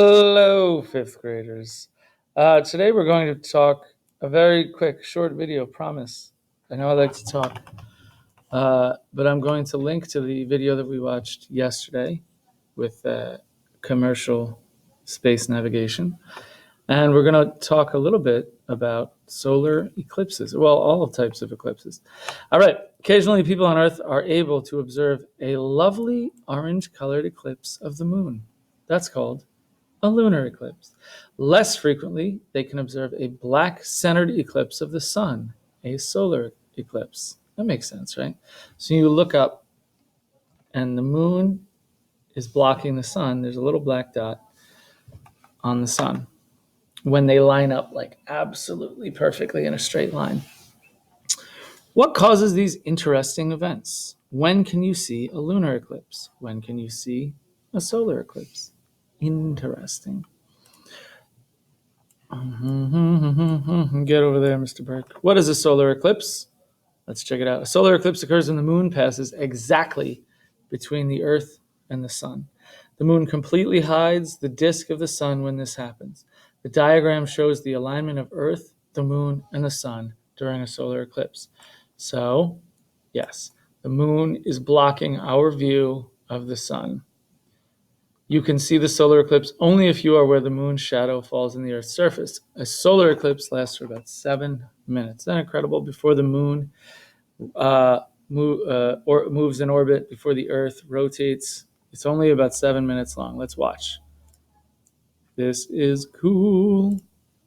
Hello, fifth graders. Today we're going to talk a very quick, short video, promise. I know I like to talk, but I'm going to link to the video that we watched yesterday with commercial space navigation. And we're going to talk a little bit about solar eclipses. Well, all types of eclipses. All right. Occasionally, people on Earth are able to observe a lovely orange-colored eclipse of the moon. That's called a lunar eclipse. Less frequently, they can observe a black-centered eclipse of the sun, a solar eclipse. That makes sense, right? So you look up, and the moon is blocking the sun. There's a little black dot on the sun when they line up like absolutely perfectly in a straight line. What causes these interesting events? When can you see a lunar eclipse? When can you see a solar eclipse? Interesting. Get over there, Mr. Burke. What is a solar eclipse? Let's check it out. A solar eclipse occurs when the moon passes exactly between the Earth and the sun. The moon completely hides the disk of the sun when this happens. The diagram shows the alignment of Earth, the moon, and the sun during a solar eclipse. So, yes, the moon is blocking our view of the sun. You can see the solar eclipse only if you are where the moon's shadow falls in the Earth's surface. A solar eclipse lasts for about 7 minutes. Isn't that incredible? Before the moon moves in orbit, before the Earth rotates, it's only about 7 minutes long. Let's watch. This is cool.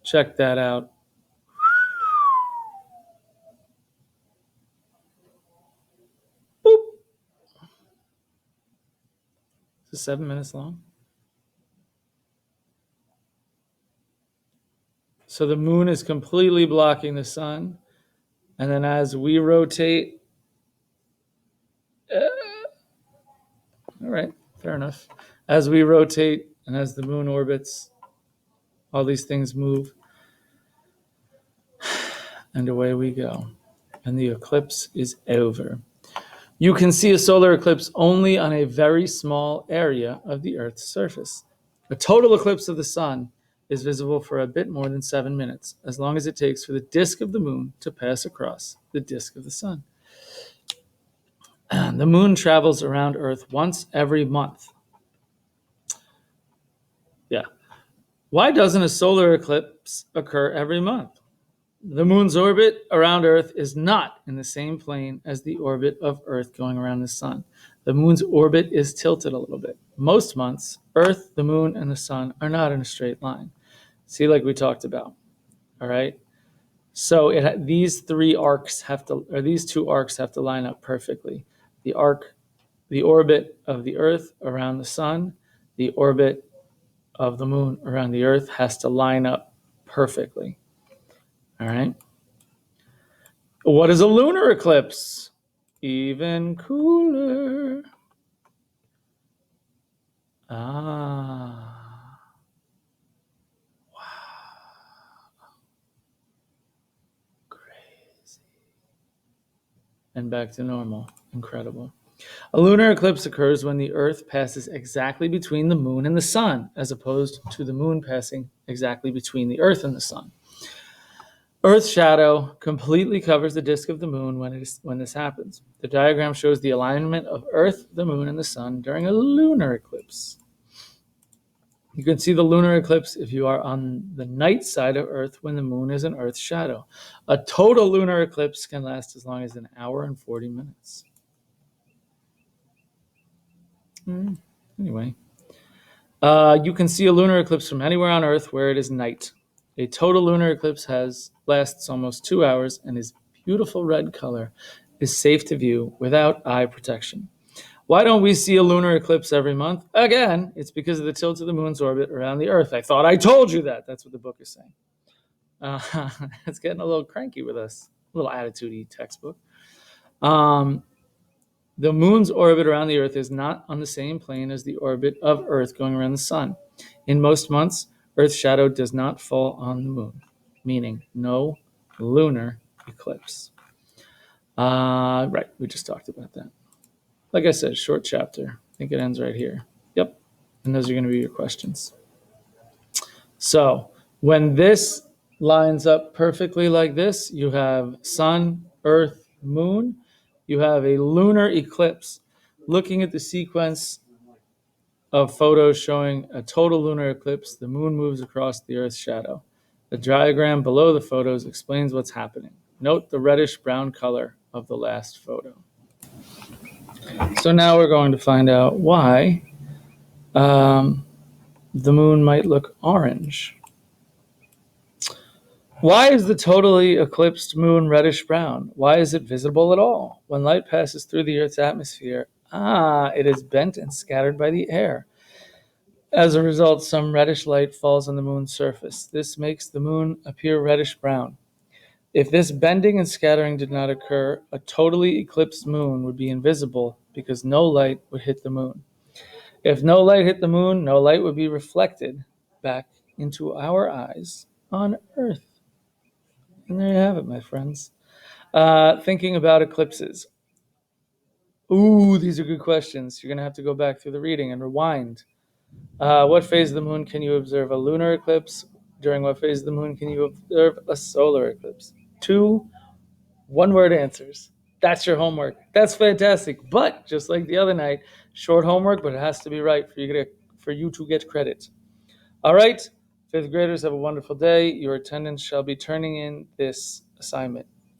Check that out. Boop. Is it 7 minutes long? So the moon is completely blocking the sun. And then as we rotate, all right, fair enough. As we rotate and as the moon orbits, all these things move. And away we go. And the eclipse is over. You can see a solar eclipse only on a very small area of the Earth's surface. A total eclipse of the sun is visible for a bit more than 7 minutes, as long as it takes for the disk of the moon to pass across the disk of the sun. And the moon travels around Earth once every month. Yeah. Why doesn't a solar eclipse occur every month? The moon's orbit around Earth is not in the same plane as the orbit of Earth going around the sun. The moon's orbit is tilted a little bit. Most months, Earth, the moon, and the sun are not in a straight line. See, like we talked about. All right. So these two arcs have to line up perfectly. The orbit of the Earth around the sun, the orbit of the moon around the Earth has to line up perfectly. All right. What is a lunar eclipse? Even cooler. Wow. Crazy. And back to normal. Incredible. A lunar eclipse occurs when the Earth passes exactly between the moon and the sun, as opposed to the moon passing exactly between the Earth and the sun. Earth's shadow completely covers the disk of the moon when this happens. The diagram shows the alignment of Earth, the moon, and the sun during a lunar eclipse. You can see the lunar eclipse if you are on the night side of Earth when the moon is in Earth's shadow. A total lunar eclipse can last as long as an hour and 40 minutes. Anyway, you can see a lunar eclipse from anywhere on Earth where it is night. A total lunar eclipse lasts almost 2 hours and is beautiful red color is safe to view without eye protection. Why don't we see a lunar eclipse every month? Again, it's because of the tilt of the moon's orbit around the Earth. I thought I told you that. That's what the book is saying. It's getting a little cranky with us. A little attitude-y textbook. The moon's orbit around the Earth is not on the same plane as the orbit of Earth going around the sun. In most months, Earth's shadow does not fall on the moon, meaning no lunar eclipse. Right, we just talked about that. Like I said, short chapter. I think it ends right here. Yep, and those are going to be your questions. So when this lines up perfectly like this, you have sun, earth, moon. You have a lunar eclipse. Looking at the sequence of photos showing a total lunar eclipse, the moon moves across the earth's shadow. The diagram below the photos explains what's happening. Note the reddish brown color of the last photo. So now we're going to find out why the moon might look orange. Why is the totally eclipsed moon reddish brown? Why is it visible at all? When light passes through the Earth's atmosphere, it is bent and scattered by the air. As a result, some reddish light falls on the moon's surface. This makes the moon appear reddish brown. If this bending and scattering did not occur, a totally eclipsed moon would be invisible because no light would hit the moon. If no light hit the moon, no light would be reflected back into our eyes on Earth. And there you have it, my friends. Thinking about eclipses. Ooh, these are good questions. You're going to have to go back through the reading and rewind. What phase of the moon can you observe a lunar eclipse? During what phase of the moon can you observe a solar eclipse? 2 one-word answers. That's your homework. That's fantastic. But just like the other night, short homework, but it has to be right for you to get credit. All right, fifth graders, have a wonderful day. Your attendants shall be turning in this assignment.